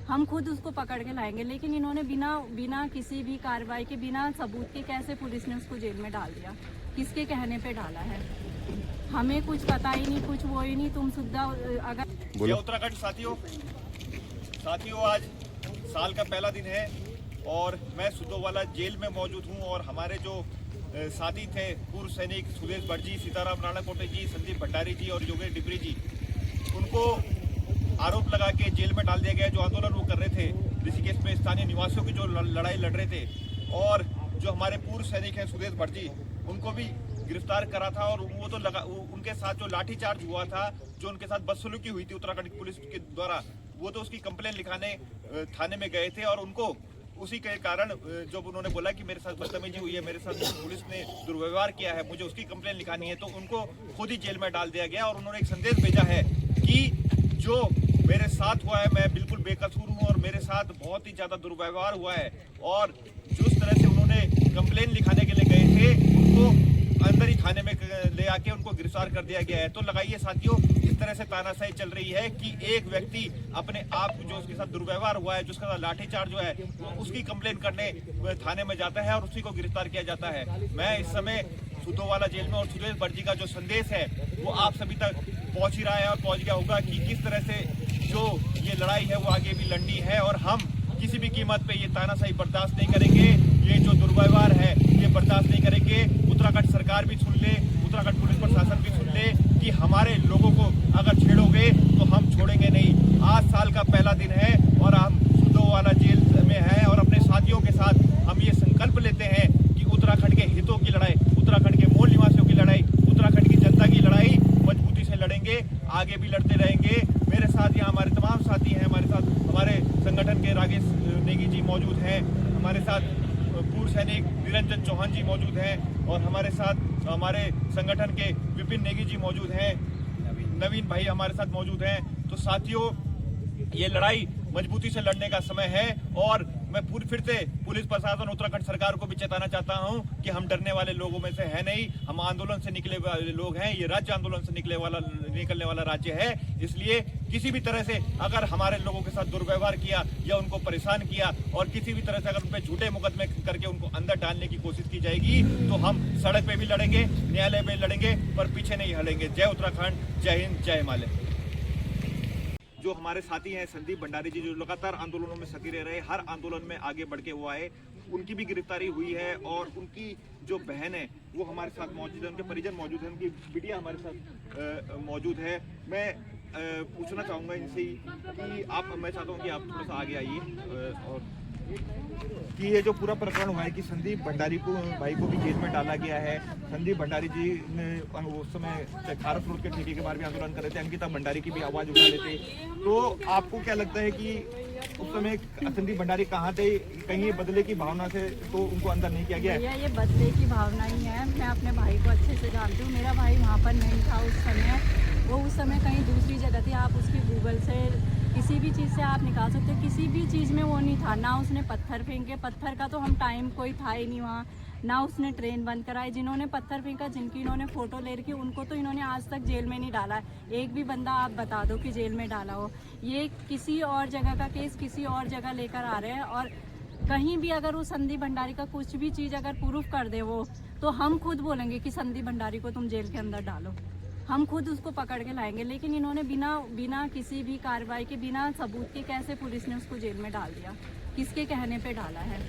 हम खुद उसको पकड़ के लाएंगे, लेकिन इन्होंने बिना किसी भी कार्रवाई के, बिना सबूत के कैसे पुलिस ने उसको जेल में डाल दिया? किसके कहने पे डाला है? हमें कुछ पता ही नहीं, कुछ वो ही नहीं। तुम सुद्धा अगर उत्तराखंड साथियों आज साल का पहला दिन है और मैं सुद्धोवाला जेल में मौजूद हूं और हमारे जो साथी थे पूर्व सैनिक सुदेश भट्ट, सीताराम राणाकोटे जी, संदीप भंडारी जी और योगेश डिबरी जी, उनको आरोप लगा के जेल में डाल दिया गया। जो आंदोलन वो कर रहे थे ऋषिकेश में स्थानीय निवासियों की जो लड़ाई लड़ रहे थे, और जो हमारे पूर्व सैनिक हैं सुदेश भट्ट जी, उनको भी गिरफ्तार करा था। और वो तो उनके साथ जो लाठीचार्ज हुआ था, जो उनके साथ बदसलूकी हुई थी उत्तराखंड पुलिस के द्वारा, वो तो उसकी कंप्लेन लिखाने थाने में गए थे। और उनको उसी के कारण जब उन्होंने बोला कि मेरे साथ बदतमीजी हुई है, मेरे साथ पुलिस ने दुर्व्यवहार किया है, मुझे उसकी कंप्लेन लिखानी है, तो उनको खुद ही जेल में डाल दिया गया। और उन्होंने एक संदेश भेजा है कि जो मेरे साथ हुआ है, मैं बिल्कुल बेकसूर हूँ और मेरे साथ बहुत ही ज्यादा दुर्व्यवहार हुआ है। और जिस तरह से उन्होंने कंप्लेन लिखाने के लिए गए थे, उनको अंदर ही थाने में ले आके उनको गिरफ्तार कर दिया गया है। तो लगाइए साथियों, इस तरह से तानाशाही चल रही है कि एक व्यक्ति अपने आप जो उसके साथ दुर्व्यवहार हुआ है, जो उसके साथ लाठीचार्ज जो है, उसकी कंप्लेन करने थाने में जाता है और उसी को गिरफ्तार किया जाता है। मैं इस समय सुद्धोवाला जेल में और सुदेश भट्ट जी का जो संदेश है वो आप सभी तक पहुंच ही रहा है और पहुंच गया होगा कि किस तरह से जो ये लड़ाई है वो आगे भी लड़नी है और हम किसी भी कीमत पे ये तानाशाही बर्दाश्त नहीं करेंगे। ये जो दुर्व्यवहार है ये बर्दाश्त नहीं करेंगे। उत्तराखंड सरकार भी सुन ले, उत्तराखंड पुलिस प्रशासन भी सुन ले कि हमारे लोगों को अगर छेड़ोगे तो हम छोड़ेंगे नहीं। आज साल का पहला दिन है और हम सुद्धोवाला जेल में हैं और अपने साथियों के साथ हम ये संकल्प लेते हैं कि उत्तराखंड के हितों की लड़ाई, उत्तराखंड के मूल निवासियों की लड़ाई, उत्तराखंड की जनता की लड़ाई मजबूती से लड़ेंगे, आगे भी लड़ते रहेंगे। मेरे साथ यहाँ हमारे तमाम साथी हैं, हमारे साथ हमारे संगठन के राकेश नेगी जी मौजूद हैं, हमारे साथ पूर्व सैनिक निरंजन चौहान जी मौजूद हैं और हमारे साथ हमारे संगठन के विपिन नेगी जी मौजूद हैं, नवीन भाई हमारे साथ मौजूद हैं। तो साथियों, ये लड़ाई मजबूती से लड़ने का समय है और मैं फिर से पुलिस प्रशासन उत्तराखंड सरकार को भी चेताना चाहता हूं कि हम डरने वाले लोगों में से है नहीं। हम आंदोलन से निकले वाले लोग हैं, ये राज्य आंदोलन से निकलने वाला राज्य है। इसलिए किसी भी तरह से अगर हमारे लोगों के साथ दुर्व्यवहार किया या उनको परेशान किया और किसी भी तरह से अगर उन पर झूठे मुकदमे करके उनको अंदर डालने की कोशिश की जाएगी तो हम सड़क पे भी लड़ेंगे, न्यायालय में लड़ेंगे, पर पीछे नहीं हटेंगे। जय उत्तराखंड, जय हिंद, जय हिमालय। जो हमारे साथी हैं संदीप भंडारी जी, जो लगातार आंदोलनों में सक्रिय रहे, हर आंदोलन में आगे बढ़ के वो आए, उनकी भी गिरफ्तारी हुई है और उनकी जो बहन है वो हमारे साथ मौजूद है, उनके परिजन मौजूद हैं, उनकी बिटिया हमारे साथ मौजूद है। मैं पूछना चाहूँगा इनसे कि मैं चाहता हूँ कि आप थोड़ा सा आगे आइए और कि ये जो पूरा प्रकरण हुआ है कि संदीप भंडारी भाई को भी जेल में डाला गया है। संदीप भंडारी जी ने उस समय खारस रोड के ठेके के बारे में आंदोलन कर रहे थे, अंकिता भंडारी की भी आवाज उठा रहे थे। तो आपको क्या लगता है कि उस समय संदीप भंडारी कहाँ थे? कहीं बदले की भावना से तो उनको अंदर नहीं किया गया? ये बदले की भावना ही है। मैं अपने भाई को अच्छे से जानती हूँ, मेरा भाई वहाँ पर नहीं था उस समय, वो उस समय कहीं दूसरी जगह थी। आप उसकी गूगल से किसी भी चीज़ से आप निकाल सकते हो, किसी भी चीज़ में वो नहीं था। ना उसने पत्थर फेंके, पत्थर का तो हम टाइम कोई था ही नहीं वहाँ, ना उसने ट्रेन बंद कराई। जिन्होंने पत्थर फेंका, जिनकी इन्होंने फ़ोटो ले रखी, उनको तो इन्होंने आज तक जेल में नहीं डाला है। एक भी बंदा आप बता दो कि जेल में डाला हो। ये किसी और जगह का केस किसी और जगह लेकर आ रहे हैं और कहीं भी अगर वो संदीप भंडारी का कुछ भी चीज़ अगर प्रूफ कर दे वो, तो हम खुद बोलेंगे कि संदीप भंडारी को तुम जेल के अंदर डालो, हम खुद उसको पकड़ के लाएंगे। लेकिन इन्होंने बिना किसी भी कार्रवाई के, बिना सबूत के कैसे पुलिस ने उसको जेल में डाल दिया? किसके कहने पे डाला है?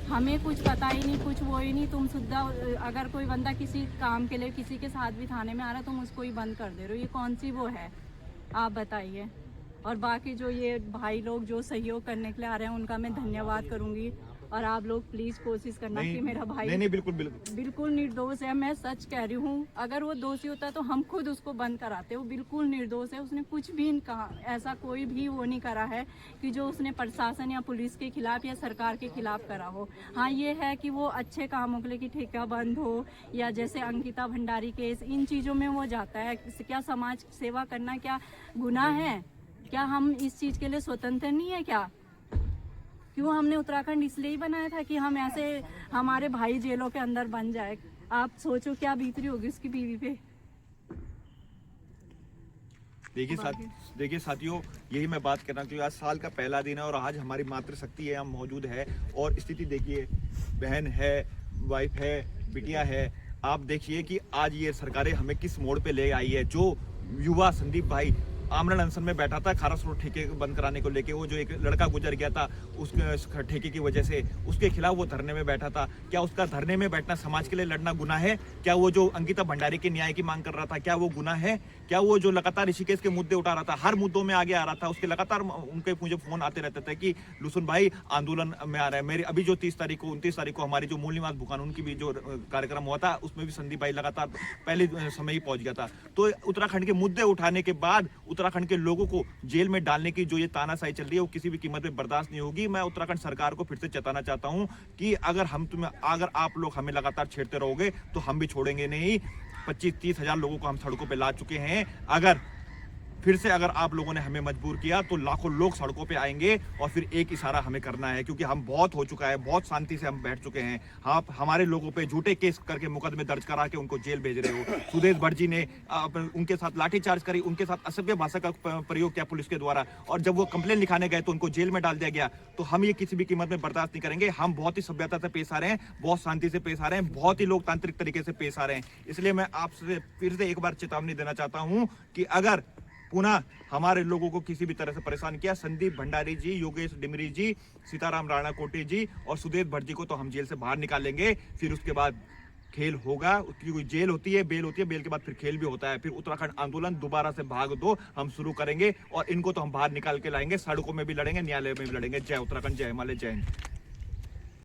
हमें कुछ पता ही नहीं, कुछ वो ही नहीं। तुम सुद्धा अगर कोई बंदा किसी काम के लिए किसी के साथ भी थाने में आ रहा है, तुम उसको ही बंद कर दे रहे हो। ये कौन सी वो है, आप बताइए। और बाकी जो ये भाई लोग जो सहयोग करने के लिए आ रहे हैं उनका मैं धन्यवाद करूंगी। और आप लोग प्लीज कोशिश करना कि मेरा भाई नहीं, बिल्कुल निर्दोष है। मैं सच कह रही हूँ, अगर वो दोषी होता तो हम खुद उसको बंद कराते। वो बिल्कुल निर्दोष है, उसने कुछ भी कहा, ऐसा कोई भी वो नहीं करा है कि जो उसने प्रशासन या पुलिस के खिलाफ या सरकार के खिलाफ करा हो। हाँ, ये है कि वो अच्छे कामों के लिए, कि ठेका बंद हो या जैसे अंकिता भंडारी केस, इन चीज़ों में वो जाता है। क्या समाज सेवा करना क्या गुनाह है? क्या हम इस चीज़ के लिए स्वतंत्र नहीं है क्या? क्यों हमने उत्तराखंड इसलिए ही बनाया था कि हम ऐसे हमारे भाई जेलों के अंदर बन जाए? आप सोचो क्या बीतरी होगी उसकी बीवी पे। देखिए साथियों, यही मैं बात कर रहा हूँ कि आज साल का पहला दिन है और आज हमारी मातृशक्ति है, हम मौजूद है। और स्थिति देखिए, बहन है, वाइफ है, बिटिया है। आप देखिए कि आज ये सरकारें हमें किस मोड़ पे ले आई है। जो युवा संदीप भाई आमरण अनशन में बैठा था खारस रोड ठेके बंद कराने को लेके, वो जो एक लड़का गुजर गया था उसके ठेके की वजह से, उसके खिलाफ वो धरने में बैठा था। क्या उसका धरने में बैठना समाज के लिए लड़ना गुनाह है? क्या वो जो अंकिता भंडारी के न्याय की मांग कर रहा था, क्या वो गुनाह है? क्या वो जो लगातार ऋषिकेश के मुद्दे उठा रहा था, हर मुद्दों में आगे आ रहा था, उसके लगातार उनके मुझे फोन आते रहते थे कि लुसुन भाई आंदोलन में आ रहे हैं। मेरे अभी जो 30 तारीख को 29 तारीख को हमारी जो मूल निवास भूकानून की भी जो कार्यक्रम हुआ था, उसमें भी संदीप भाई लगातार पहले समय ही पहुंच गया था। तो उत्तराखंड के मुद्दे उठाने के बाद उत्तराखंड के लोगों को जेल में डालने की जो ये तानाशाही चल रही है, वो किसी भी कीमत पे बर्दाश्त नहीं होगी। मैं उत्तराखंड सरकार को फिर से चेताना चाहता हूं कि अगर आप लोग हमें लगातार छेड़ते रहोगे तो हम भी छोड़ेंगे नहीं। 25-30 हजार लोगों को हम सड़कों पे ला चुके हैं। अगर आप लोगों ने हमें मजबूर किया तो लाखों लोग सड़कों पे आएंगे और फिर एक इशारा हमें करना है, क्योंकि हम बहुत हो चुका है, बहुत शांति से हम बैठ चुके हैं। आप हमारे लोगों पे झूठे केस करके मुकदमे दर्ज करा के उनको जेल भेज रहे हो। सुदेश भटजी ने उनके साथ लाठीचार्ज करी, उनके साथ असभ्य भाषा का प्रयोग किया पुलिस के द्वारा, और जब वो कंप्लेन लिखाने गए तो उनको जेल में डाल दिया गया। तो हम ये किसी भी कीमत में बर्दाश्त नहीं करेंगे। हम बहुत ही सभ्यता से पेश आ रहे हैं, बहुत शांति से पेश आ रहे हैं, बहुत ही लोकतांत्रिक तरीके से पेश आ रहे हैं। इसलिए मैं आपसे फिर से एक बार चेतावनी देना चाहता हूं कि अगर पुनः हमारे लोगों को किसी भी तरह से परेशान किया, संदीप भंडारी जी, योगेश डिमरी जी, सीताराम राणा कोटे जी और सुदेश भट्ट जी को तो हम जेल से बाहर निकालेंगे। फिर उसके बाद खेल होगा। उसकी कोई जेल होती है, बेल होती है, बेल के बाद फिर खेल भी होता है। फिर उत्तराखंड आंदोलन दोबारा से भाग 2 हम शुरू करेंगे और इनको तो हम बाहर निकाल के लाएंगे, सड़कों में भी लड़ेंगे, न्यायालय में भी लड़ेंगे। जय उत्तराखंड, जय हिमालय, जय हिंद।